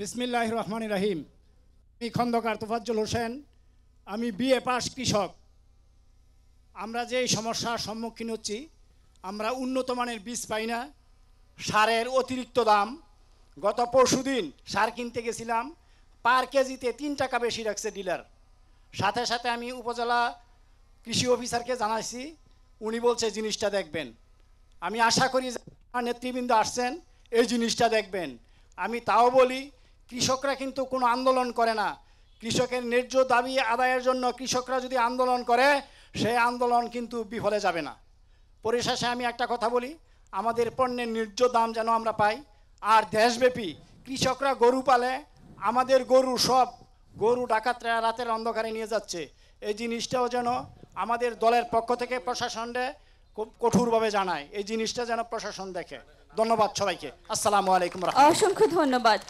বিসমিল্লাহির রহমানির রহিম। আমি খন্দকার তোফাজ্জল হোসেন, আমি বিএ পাস কৃষক। আমরা যে সমস্যার সম্মুখীন হচ্ছি, আমরা উন্নত মানের বীজ পাই না, সারের অতিরিক্ত দাম। গত পরশুদিন সার কিনতে গেছিলাম, পার কেজিতে 3 টাকা বেশি রাখছে ডিলার। সাথে সাথে আমি উপজেলা কৃষি অফিসারকে জানাইছি, উনি বলছে জিনিসটা দেখবেন। আমি আশা করি নেতৃবৃন্দ আসছেন, এই জিনিসটা দেখবেন। আমি তাও বলি, কৃষকরা কিন্তু কোনো আন্দোলন করে না। কৃষকের ন্যায্য দাবি আদায়ের জন্য কৃষকরা যদি আন্দোলন করে, সেই আন্দোলন কিন্তু বিফলে যাবে না। পরিশেষে আমি একটা কথা বলি, আমাদের পণ্যের ন্যায্য দাম যেন আমরা পাই। আর দেশব্যাপী কৃষকরা গরু পালে, আমাদের গরু ডাকাতরা রাতের অন্ধকারে নিয়ে যাচ্ছে, এই জিনিসটাও যেন আমাদের দলের পক্ষ থেকে প্রশাসনকে খুব কঠোরভাবে জানায়। এই জিনিসটা যেন প্রশাসন দেখে। ধন্যবাদ সবাইকে। আসসালামু আলাইকুম। অসংখ্য ধন্যবাদ।